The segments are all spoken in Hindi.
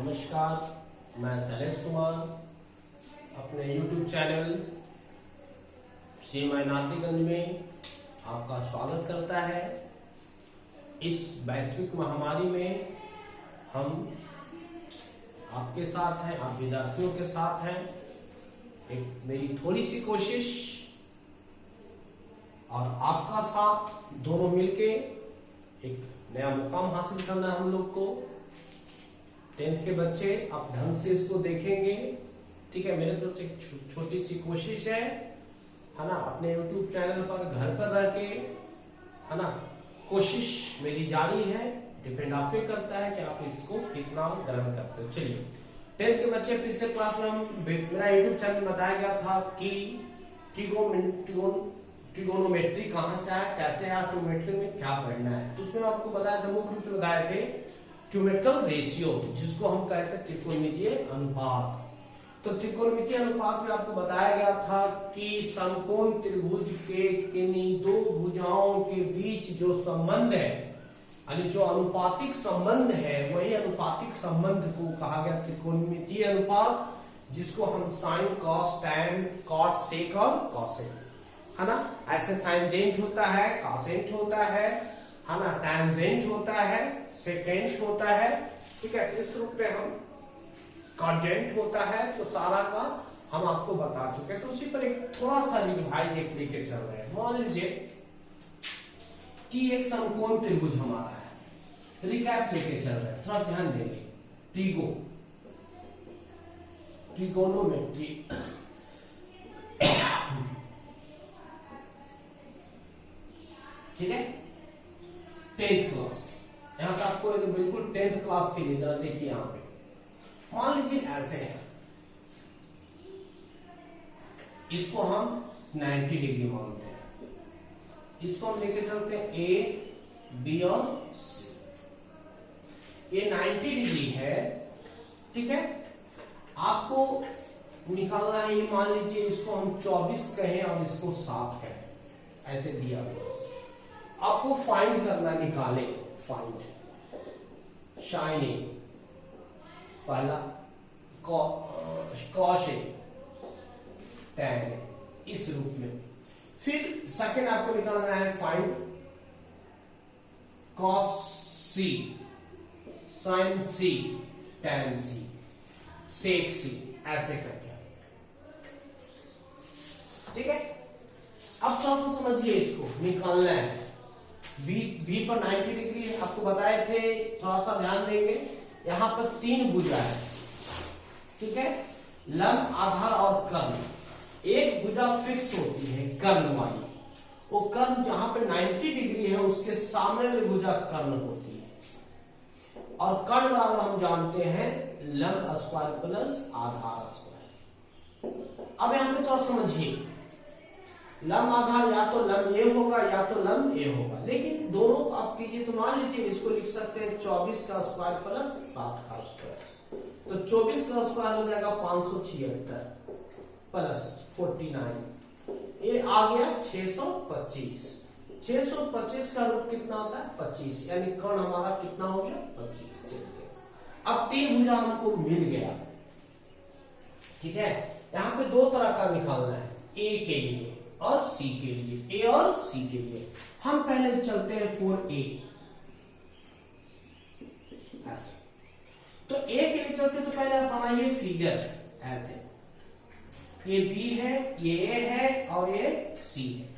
नमस्कार, मैं शैलेश कुमार अपने YouTube चैनल CMI नाथीगंज में आपका स्वागत करता है। इस वैश्विक महामारी में हम आपके साथ हैं, आप विद्यार्थियों के साथ हैं। एक मेरी थोड़ी सी कोशिश और आपका साथ दोनों मिलके एक नया मुकाम हासिल करना है हम लोग को। 10th के बच्चे आप ढंग से इसको देखेंगे, ठीक है। मेरे तरफ से एक छोटी सी कोशिश है ना, अपने YouTube चैनल पर घर पर रह के, है ना, कोशिश मेरी जारी है। डिपेंड आप पे करता है कि आप इसको कितना ग्रहण करते हो। चलिए 10th के बच्चे, पिछले क्लास में मेरा YouTube चैनल बताया गया था कि ट्रिगोनोमेट्री कहां से आया, कैसे आया, ट्रिगोनोमेट्री में क्या पढ़ना है। तो उसमें आपको बताया था, मुख्य रूप से बताए थे ट्रिगोनोमेट्रिकल रेशियो, जिसको हम कहते हैं त्रिकोणमितीय अनुपात। तो त्रिकोणमितीय अनुपात में आपको बताया गया था कि समकोण त्रिभुज के किन्हीं दो भुजाओं के बीच जो संबंध है, यानी जो अनुपातिक संबंध है, वही अनुपातिक संबंध को कहा गया त्रिकोणमितीय अनुपात, जिसको हम साइन, कॉस, टैन, कॉट, सेक और कॉसेक, है ना। ऐसे साइनजेंट होता है, कॉसेंट होता है ना, टैंजेंट होता है, सेकेंट होता है, ठीक है। इस रूप में हम कॉन्जेंट होता है। तो सारा का हम आपको बता चुके हैं। तो उसी पर एक थोड़ा सा रिवाइज एक लेके चल रहे हैं। मान लीजिए कि एक समकोण त्रिभुज हमारा है, रिकैप लेके चल रहे हैं, थोड़ा ध्यान देंगे। ट्रिगोनोमेट्री ठीक है, 10th क्लास। यहाँ पे आपको बिल्कुल 10th क्लास के लिए जरा देखिए। यहाँ पे मान लीजिए ऐसे है, इसको हम 90 डिग्री मानते हैं, इसको हम लेके चलते हैं ए, बी और सी। ये 90 डिग्री है, ठीक है। आपको निकालना है, ये मान लीजिए इसको हम 24 कहें और इसको 7 कहें, ऐसे दिया गया। आपको फाइंड करना, निकाले, फाइंड शाइनिंग पहला, कॉसेक, टैन, इस रूप में। फिर सेकंड आपको निकालना है फाइंड कॉस सी, साइन सी, टैन सी, सेक सी, ऐसे करके, ठीक है। अब थोड़ा सा समझिए, इसको निकालना है। बी पर 90 डिग्री आपको बताए थे, थोड़ा सा ध्यान देंगे। यहां पर 3 भुजा है, ठीक है, लंब, आधार और कर्ण। एक भुजा फिक्स होती है कर्ण वाली, वो कर्ण जहां पे 90 डिग्री है उसके सामने वाली भुजा कर्ण होती है। और कर्ण बराबर हम जानते हैं लंब स्क्वायर प्लस आधार स्क्वायर। अब यहां पे थोड़ा समझिए, लंब आधार या तो लंब ए होगा या तो लंब ए होगा, लेकिन दोनों को आप कीजिए तो मान लीजिए इसको लिख सकते हैं 24 का स्क्वायर प्लस 7 का स्क्वायर। तो 24 का स्क्वायर हो जाएगा 576 प्लस 49, ये आ गया 625। 625 का रूट कितना होता है 25, यानी कर्ण हमारा कितना हो गया 25। चलिए अब 3 भुजा हमको मिल गया, ठीक है। यहाँ पे 2 तरह का निकालना है, ए के लिए और सी के लिए। ए और सी के लिए हम पहले चलते हैं 4A, ऐसे। तो ए के लिए चलते तो पहले आप बनाइए फिगर ऐसे। ये बी है, ये ए है और ये सी है।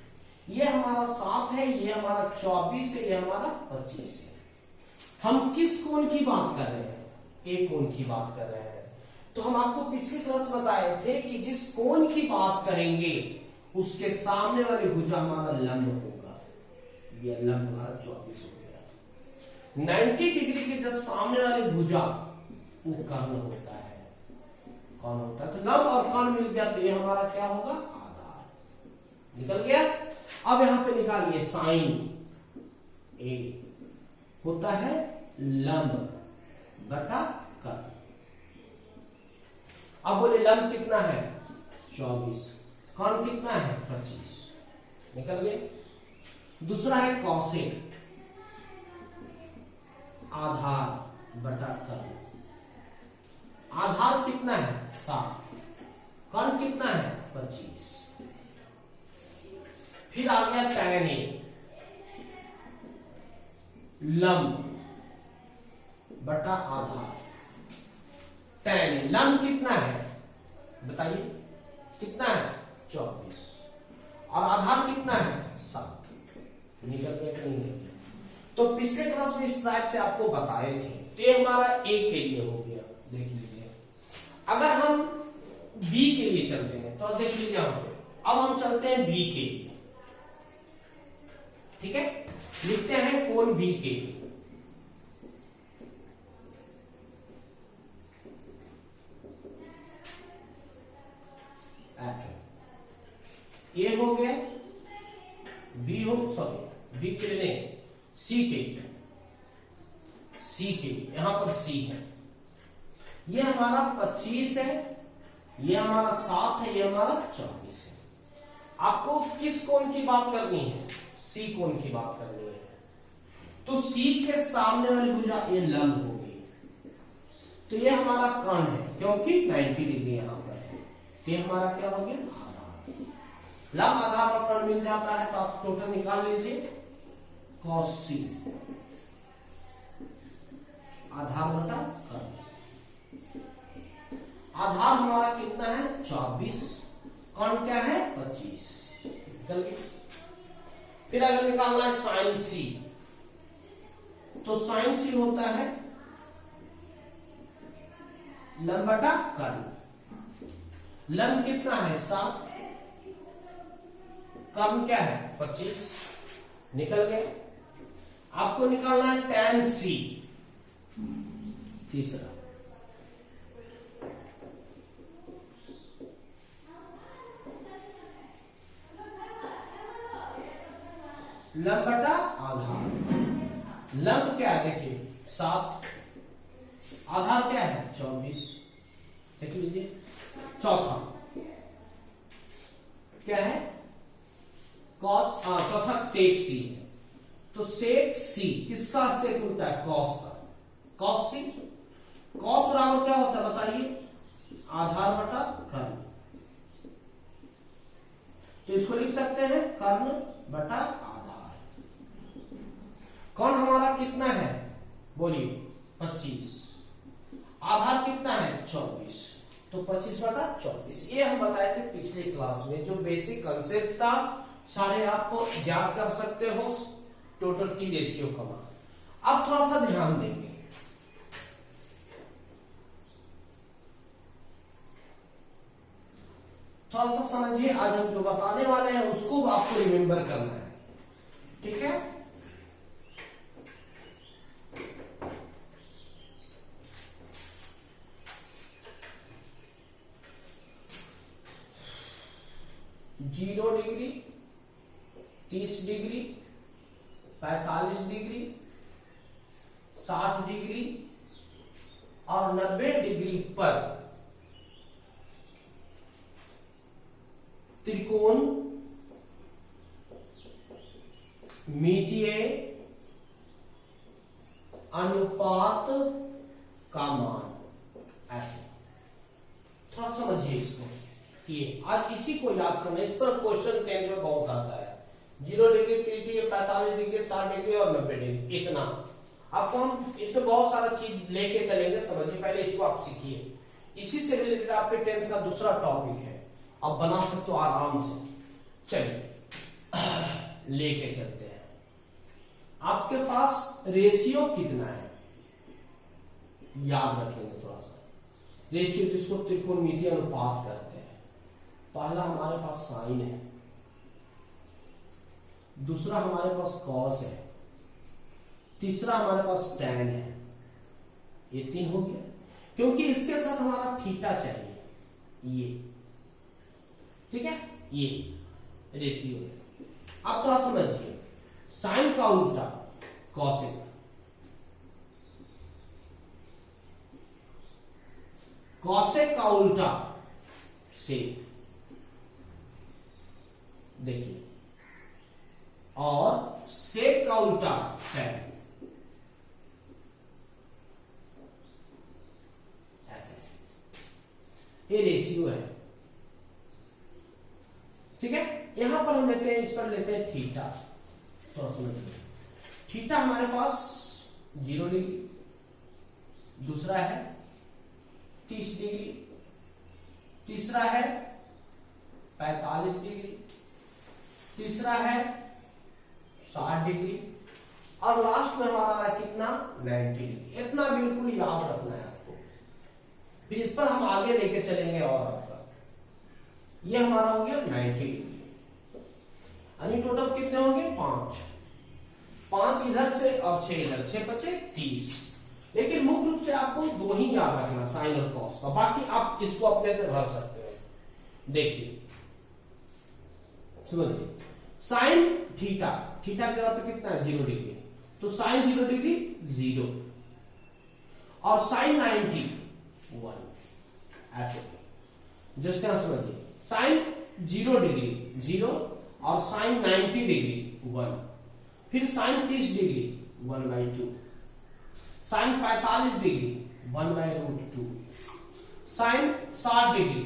ये हमारा 7 है, ये हमारा 24 है, ये हमारा 25 है। हम किस कोण की बात कर रहे हैं? ए कोण की बात कर रहे हैं। तो हम आपको पिछली क्लास बताए थे कि जिस कोण की बात करेंगे उसके सामने वाली भुजा हमारा लंब होगा। ये लंब हमारा 24 हो गया। 90 डिग्री के जस्ट सामने वाली भुजा वो कर्ण होता है, कौन होता है? तो लंब और कर्ण मिल गया, तो ये हमारा क्या होगा आधार। निकल गया। अब यहां पे निकालिए साइन ए होता है लंब बटा कर्ण। अब बोले लंब कितना है 24, कर्ण कितना है 25, निकल गए। दूसरा है कॉसेक, आधार बटा कर्ण। आधार कितना है 7, कर्ण कितना है 25, फिर आ गया tan A, लंब बटा आधार, tan A लंब कितना है बताइए, कितना है 24, और आधार कितना है 7, निकल गया कि नहीं निकल गया। तो पिछले क्लास में इस टाइप से आपको बताए थे, तो ये हमारा ए के लिए हो गया, देख लीजिए। अगर हम बी के लिए चलते हैं तो देख लीजिए यहाँ पे, अब हम चलते हैं बी के लिए, ठीक है, लिखते हैं कोण बी के लिए। ऐसे ए हो गया, बी हो, सॉरी बी के लिए नहीं, सी के लिए, सी के लिए, यहां पर सी है, ये हमारा 25 है, ये हमारा 7 है, ये हमारा 24 है। आपको किस कोण की बात करनी है, सी कोण की बात करनी है, तो सी के सामने वाली भुजा ये लंब होगी, तो ये हमारा कर्ण है क्योंकि 90 डिग्री यहां पर है, तो ये हमारा क्या हो गया आधार, लंब आधार और कर्ण मिल जाता है, तो आप टोटल निकाल लीजिए cos c, आधार बटा कर्ण, आधार हमारा कितना है 24, कर्ण क्या है 25, निकल गया। फिर अगर निकालना है साइन सी, तो साइन सी होता है लंब बटा कर्ण, लंब कितना है 7, कर्ण क्या है 25, निकल गया। आपको निकालना है tan c, तीसरा, लंब बटा आधार, लंब क्या है देखिए 7, आधार क्या है 24, देख लीजिए। चौथा क्या है कॉस, चौथा सेक सी है, तो सेक सी किसका सेक उल्टा है कॉस का, कॉस सी, कॉस बराबर क्या होता है बताइए आधार बटा कर्ण, तो इसको लिख सकते हैं कर्ण बटा आधार। कर्ण हमारा कितना है बोलिए 25, आधार कितना है 24, तो 25 बटा 24। ये हम बताए थे पिछले क्लास में, जो बेसिक कंसेप्ट था सारे आपको याद कर सकते हो, टोटल टी रेशियो का मान। अब थोड़ा सा ध्यान देंगे, थोड़ा सा समझिए, आज हम जो बताने वाले हैं उसको आपको रिमेंबर करना है, ठीक है। Zero degree, 30 degree, 45 degree, 60 degree और 90 डिग्री पर त्रिकोण मितीय अनुपात का मान, ऐसे थोड़ा समझिए इसको, ये आज इसी को याद करना, इस पर क्वेश्चन 10th में बहुत आता है। 0 डिग्री, 30 डिग्री, 45 डिग्री, 60 डिग्री और 90 डिग्री, इतना आपको हम इसमें बहुत सारा चीज लेके चलेंगे, समझिए पहले इसको आप सीखिए। इसी से रिलेटेड आपके 10th का दूसरा टॉपिक है, आप बना सकते हो आराम से। चलिए लेके चलते हैं। आपके पास रेशियो कितना है याद रखेंगे थोड़ा सा, रेशियो जिसको त्रिकोणमितीय अनुपात कहते हैं। पहला हमारे पास साइन है, दूसरा हमारे पास कॉस है, तीसरा हमारे पास टैन है, ये 3 हो गया, क्योंकि इसके साथ हमारा थीटा चाहिए, ये ठीक है, ये रेशियो है। अब थोड़ा समझिए, साइन का उल्टा कॉसेक, कॉसेक का उल्टा सेक, देखिए, और सेक का उल्टा टैन, ऐसे। ये रेशियो है, ठीक है। यहां पर हम लेते हैं, इस पर लेते हैं थीटा। तो समझिए थीटा हमारे पास 0 डिग्री, दूसरा है 30 डिग्री, तीसरा है 45 डिग्री, तीसरा है 60 डिग्री, और लास्ट में हमारा रहा कितना 90 डिग्री। इतना बिल्कुल याद रखना है आपको, फिर इस पर हम आगे लेके चलेंगे। और आपका ये हमारा हो गया 90 डिग्री, यानी टोटल कितने हो गए 5 इधर से और 6 इधर, 6 बचे 30। लेकिन मुख्य रूप से आपको 2 ही याद रखना, साइन और कॉस का, बाकी आप इसको अपने से भर सकते हो। देखिए समझिए, साइन थीटा, थीटा के जगह पे कितना है 0 डिग्री, तो साइन 0 डिग्री 0, और साइन 90 1। ऐसे जस्ट यहां समझिए, साइन 0 डिग्री 0 और साइन 90 डिग्री 1, फिर sine 30 degree 1/2, sine 45 degree 1/√2, sine 60 degree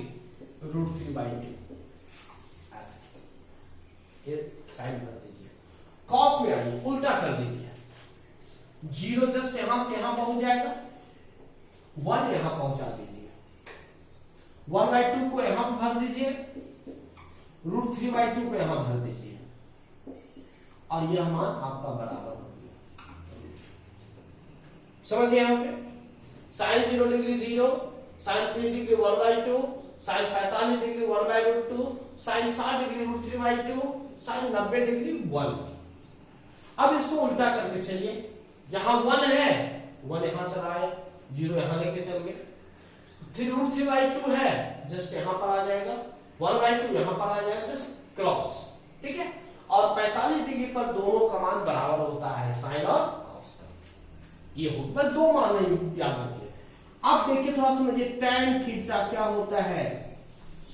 √3/2। ये साइन कर दीजिए। कॉस में आइए, उल्टा कर दीजिए, 0 जस्ट यहां से यहां पहुंच जाएगा, 1 यहां पहुंचा दीजिए, 1/2 को यहां भर दीजिए, √3/2 को यहां भर दीजिए, और यह मान आपका बराबर हो गया। समझिए यहां पे sine 0 degree 0, sine 30 degree 1/2, sine 45 degree 1/√2, sine 60 degree √3/2, sine 90 degree 1। अब इसको उल्टा करके चलिए, जहां 1 है 1 यहां चला आए, 0 यहां लेके चल गए, फिर √3/2 है जस्ट यहां पर आ जाएगा, 1/2 यहां पर आ जाएगा, जस्ट क्रॉस, ठीक है। और 45 डिग्री पर दोनों का मान बराबर होता है, साइन और कॉस का। ये होता है 2 मान याद रखिए। अब देखिए थोड़ा समझिए, tan थीटा क्या होता है,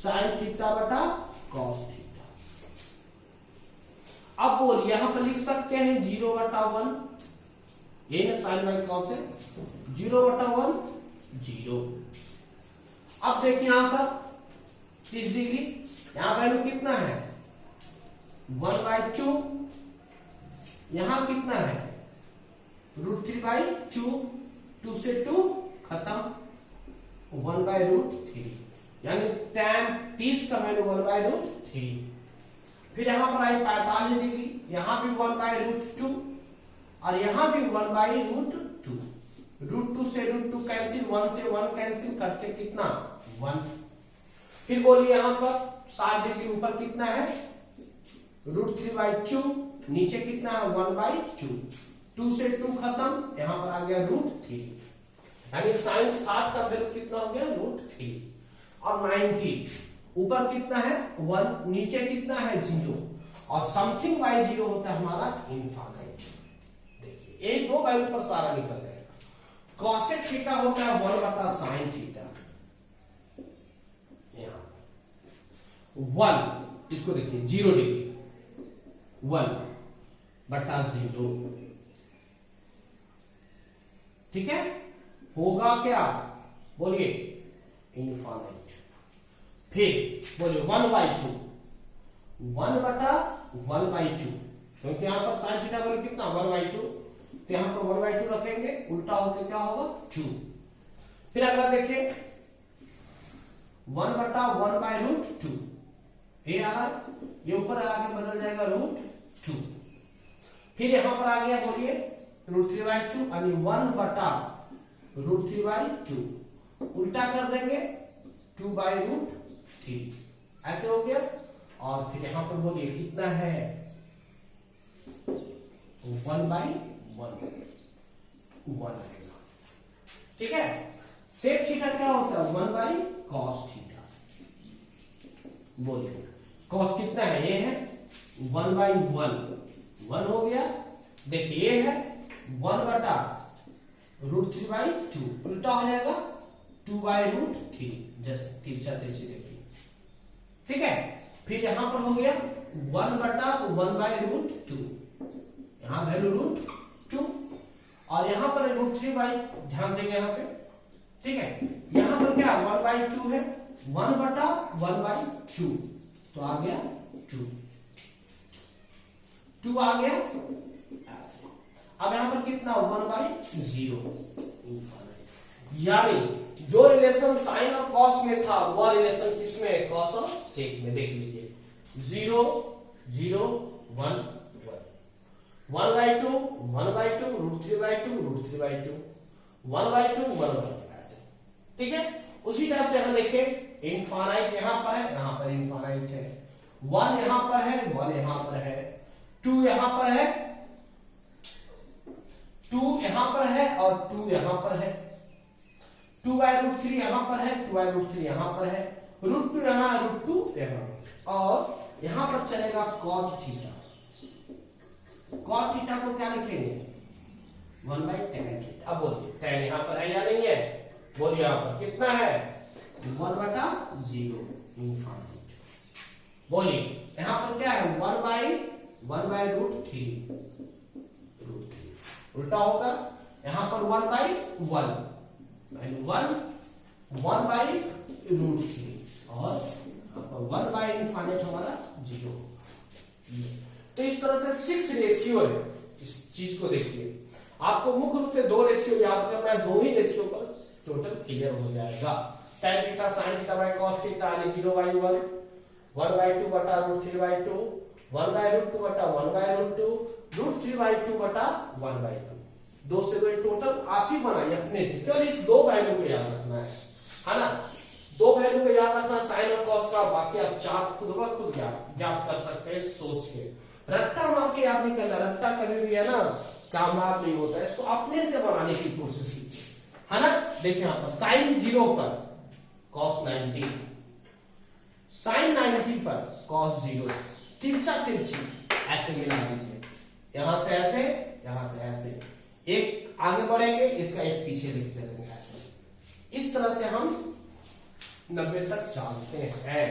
साइन थीटा बटा कॉस थीटा। अब बोल यहां पर लिख सकते हैं 0/1, ये ना साइन बाई कॉस है, 0/1 0। अब देखिए यहां पर 30 डिग्री, यहां वैल्यू कितना है 1/2, यहां कितना है √3/2, 2 से 2 खत्म, 1/√3, यानी tan 30 का वैल्यू 1/√3। फिर यहां पर आई 45 डिग्री, यहां भी 1/√2 और यहां भी 1/√2, √2 से √2 कैंसिल, 1 से 1 कैंसिल करके कितना 1। फिर बोलिए यहां पर 60 डिग्री, ऊपर कितना है √3/2, नीचे कितना है 1/2, 2 से 2 खत्म, यहां पर आ गया √3, यानी साइन 60 का वैल्यू कितना हो गया √3। और 90 ऊपर कितना है 1, नीचे कितना है 0, और समथिंग बाई 0 होता है हमारा इनफाइनाइट। देखिए एक 2 वैल्यू पर सारा निकल जाएगा। कॉसेक थीटा होता है 1/sin थीटा, 1, इसको देखिए 0 डिग्री 1/0, ठीक है। होगा क्या बोलिए इनफाइनाइट। फिर बोलिए 1/2, 1/1/2, क्योंकि यहां पर साइन थीटा बोले कितना 1/2, तो यहां पर 1/2 रखेंगे, उल्टा होकर क्या होगा 2। फिर अगला देखिए 1/1/√2, ये आ रहा, ये ऊपर आके बदल जाएगा √2। फिर यहां पर आ गया बोलिए √3/2, यानी 1/√3/2, उल्टा कर देंगे 2/√3, ऐसे हो गया। और फिर यहां पर बोलिए कितना है 1/1 रहेगा, ठीक है। सेक थीटा क्या होता है 1/cos थीटा। बोलिए cos कितना है, ये है 1/1, 1 हो गया। देखिए ये है 1/√3/2, उल्टा हो जाएगा 2/√3, जैसे तिरछा तिरछी देखिए, ठीक है। फिर यहां पर हो गया 1/1/√2, यहां वैल्यू √2, और यहां पर √3/, ध्यान देंगे यहां पे, ठीक है। यहां पर क्या 1/2 है, 1/1/2, तो आ गया 2 आ गया। अब यहां पर कितना 1/0, यानी जो रिलेशन साइन और कॉस में था वह रिलेशन किसमें, कॉस और सेक में। देख लीजिए 0 0 1 1/2 1/2 √3/2 √3/2 1/2 1/2 ऐसे, ठीक है। उसी तरह से हम देखें इनफाइनाइट यहां पर है, यहां पर इनफाइनाइट है, 1 यहां पर है, 1 यहां पर है, 2 यहां पर है, 2 यहां पर है और 2 यहां पर है, 2/√3 यहां पर है, 2/√3 यहां पर है, √2 यहां, √2 यहां, और यहां पर चलेगा cot थीटा। cot थीटा को क्या लिखेंगे 1/tan थीटा। अब बोलिए tan यहां पर है या नहीं है, बोलिए यहां पर कितना है 1/0 इनफाइनाइट। बोलिए यहां पर क्या है 1/√3, उल्टा होगा यहां पर 1/1 1/√3 और यहां पर 1/इनफाइनाइट हमारा 0। तो इस तरह से 6 रेशियो है। इस चीज को देखिए, आपको मुख्य रूप से 2 रेशियो याद करना है, 2 ही रेशियो पर टोटल क्लियर हो जाएगा। tan theta sin theta by cos theta यानी 0/1 1/2 बटा √3/2 1/√2 बटा 1/√2 √3/2 बटा 1/2। 2 से 2 टोटल आप ही बनाइए अपने से, केवल इस 2 वैल्यू को याद रखना है ना। 2 वैल्यू को याद रखना साइन और कॉस का, बाकी आप चार्ट खुद ब खुद याद कर सकते हैं सोच के। रट्टा मार के याद नहीं करना, रट्टा कभी भी है ना कामयाब नहीं होता है, इसको अपने से बनाने की कोशिश कीजिए, है ना। देखिए यहां पर साइन 0 पर cos 90, साइन 90 पर cos 0, तिरछा तिरछी ऐसे मिला दीजिए, यहां से ऐसे, यहां से ऐसे, एक आगे बढ़ेंगे इसका एक पीछे लिखते रहेंगे ऐसे। इस तरह से हम 90 तक चलते हैं।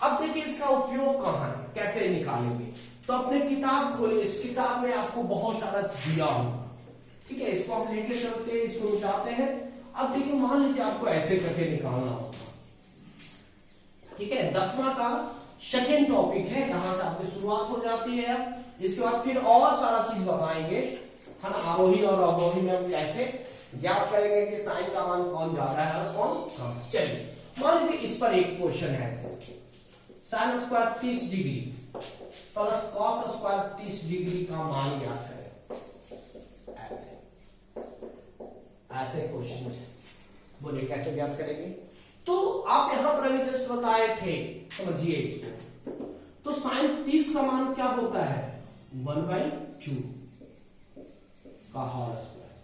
अब देखिए इसका उपयोग कहां है, कैसे निकालेंगे, तो अपने किताब खोलिए, इस किताब में आपको बहुत सारा दिया होगा, ठीक है। इसको हम लेके चलते हैं, इसको मिटाते हैं। अब देखिए मान लीजिए आपको ऐसे करके निकालना होगा, ठीक है। 10वां का सेकेंड टॉपिक है, यहां से आपकी शुरुआत हो जाती है। इसके बाद फिर और सारा चीज बताएंगे, है ना। आरोही और अवरोही में हम कैसे ज्ञात करेंगे कि साइन का मान कौन ज्यादा है और कौन कम। चलिए मान लीजिए इस पर एक क्वेश्चन है, sign square 30 degree plus cos square 30 degree का मान ज्ञात करें। ऐसे क्वेश्चन है, बोलिए कैसे ज्ञात करेंगे। तो आप यहां पर अभी जस्ट बताए थे, समझिए। तो साइन 30 का मान क्या होता है 1/2 का होल स्क्वायर,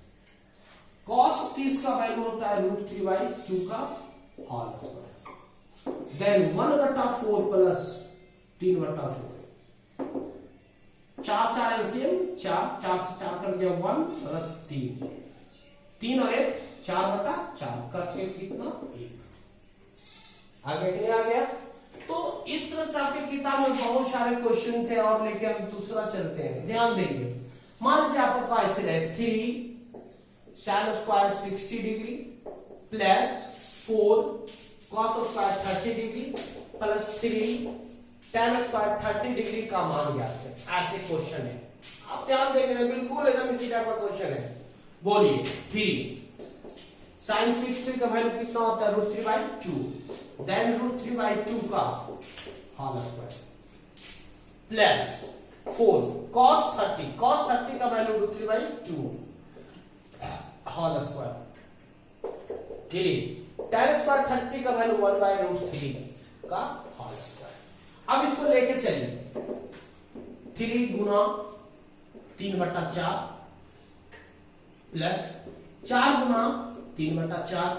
कॉस 30 का वैल्यू होता है √3/2 का whole square, then 1/4 plus 3/4, 4 LCM 4 से 4 कर दिया 1 प्लस 3 और 1 4/4 करके कितना 1। आगे नहीं आ गया। तो इस तरह से आपके किताब में बहुत सारे क्वेश्चन है और लेके हम दूसरा चलते हैं, ध्यान देंगे। मान लीजिए आपको ऐसे रहे 3 sine square 60 degree plus 4 cos square 30 degree plus 3 tan square 30 degree का मान ज्ञात है। ऐसे क्वेश्चन है, आप ध्यान देंगे, बिल्कुल एकदम इसी टाइप का क्वेश्चन है। बोलिए 3 साइन 60 का वैल्यू कितना होता है √3/2, देन √3/2 का होल स्क्वायर प्लस 4 cos 30 का value √3/2 whole square, 3 tan square 30 का वैल्यू 1/√3 का होल स्क्वायर। अब इसको लेके चलिए 3 गुना 3/4 प्लस 4 गुना 3/4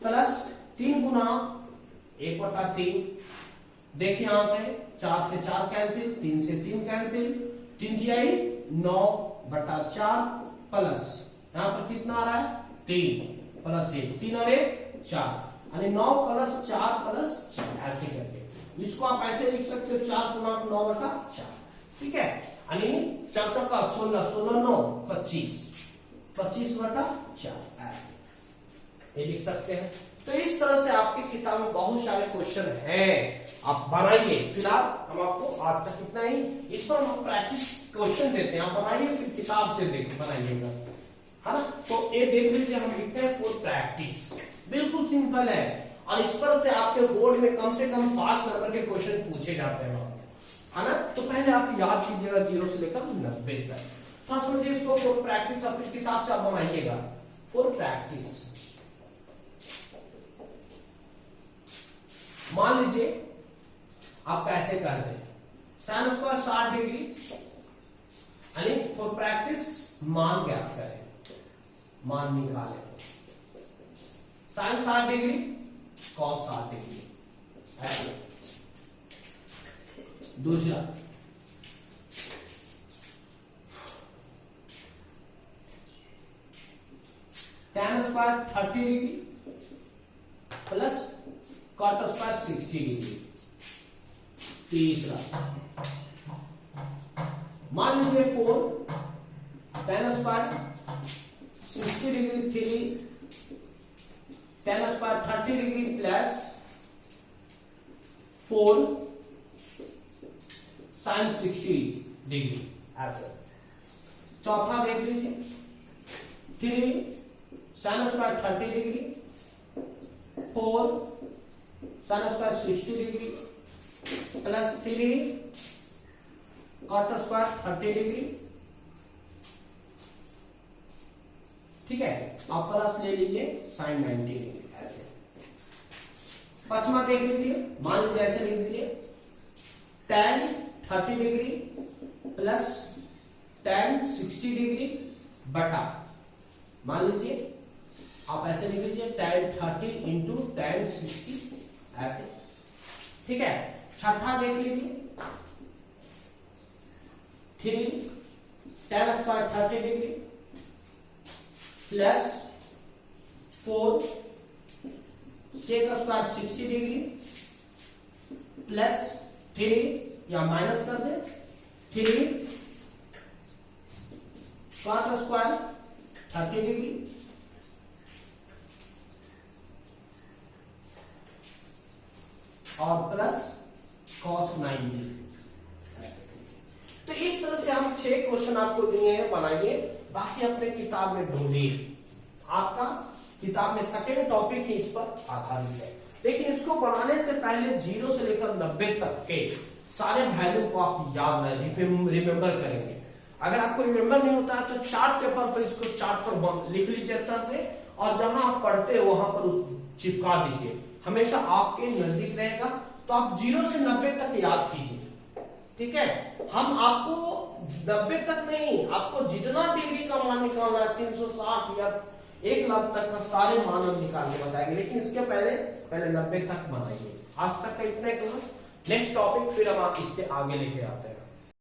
प्लस 3 गुना 1/3। देखिए यहां से 4 से 4 कैंसिल, 3 से 3 कैंसिल, 3 की आई 9/4 प्लस यहां पर कितना आ रहा है 3 प्लस 1, 3 और 1 4, यानी 9 प्लस 4 प्लस 4 ऐसे करके। इसको आप ऐसे लिख सकते हो 4 गुना 9/4, ठीक है। यानी 4 चौका 16, 16 9 25, 25/4 ऐसे ये लिख सकते हैं। तो इस तरह से आपकी किताब में बहुत सारे क्वेश्चन हैं, आप बनाइए। फिलहाल हम आपको आज तक इतना ही, इस पर हम प्रैक्टिस क्वेश्चन देते हैं, आप बनाइए फिर किताब से देख बनाइएगा, है ना। तो ये देख लीजिए, हम लिखते हैं फॉर प्रैक्टिस, बिल्कुल सिंपल है, और इस पर से आपके बोर्ड में कम से कम 5 नंबर के क्वेश्चन पूछे जाते हैं, है ना। तो पहले आप याद कीजिएगा 0 से लेकर 90 तक। तो समझिए इसको फॉर प्रैक्टिस, आप इसके हिसाब से आप बनाइएगा फॉर प्रैक्टिस। मान लीजिए आप कैसे कर रहे हैं, साइन स्क्वायर 60 डिग्री, यानी फॉर प्रैक्टिस मान ज्ञात करें, मान निकालें, साइन 60 डिग्री कॉस 60 डिग्री, ऐसे। दूसरा tan square 30 degree plus cot square 60 degree. तीसरा मान लीजिए 4 tan square 60 degree 3 tan square 30 degree plus 4 sine 60 degree, ऐसे। चौथा देख लीजिए 3 sine square 30 degree 4 sine square 60 degree plus 3 cot square 30 degree, ठीक है। आप प्लस ले लीजिए साइन 90 डिग्री, ऐसे। पांचवा देख लीजिए, मान लीजिए ऐसे लिख दीजिए tan 30 degree plus tan 60 degree बटा, मान लीजिए आप ऐसे लिख लीजिए tan 30 इंटू tan 60, ऐसे, ठीक है। छठा देख लीजिए 3 tan square 30 degree plus 4 sec square 60 degree plus 3 या माइनस कर दे 3 कॉट स्क्वायर 30 डिग्री और प्लस कॉस 90। तो इस तरह से हम 6 क्वेश्चन आपको दिए हैं, बनाइए, बाकी अपने किताब में ढूंढिए। आपका किताब में सेकेंड टॉपिक ही इस पर आधारित है, लेकिन इसको बनाने से पहले 0 से लेकर 90 तक के सारे वैल्यू को आप याद रिमेंबर करेंगे। अगर आपको रिमेंबर नहीं होता है तो चार्ट पेपर पर इसको चार्ट पर लिख लीजिए अच्छा से, और जहां आप पढ़ते हैं वहां पर चिपका दीजिए, हमेशा आपके नजदीक रहेगा। तो आप 0 से 90 तक याद कीजिए, ठीक है। हम आपको 90 तक नहीं, आपको जितना डिग्री का मान निकालना है 360 या 1 लाख तक का सारे मान हम निकाल के बताएंगे, लेकिन इसके पहले 90 तक बनाइए। आज तक का इतना क्लास, नेक्स्ट टॉपिक फिर हम इससे आगे लेके आते हैं।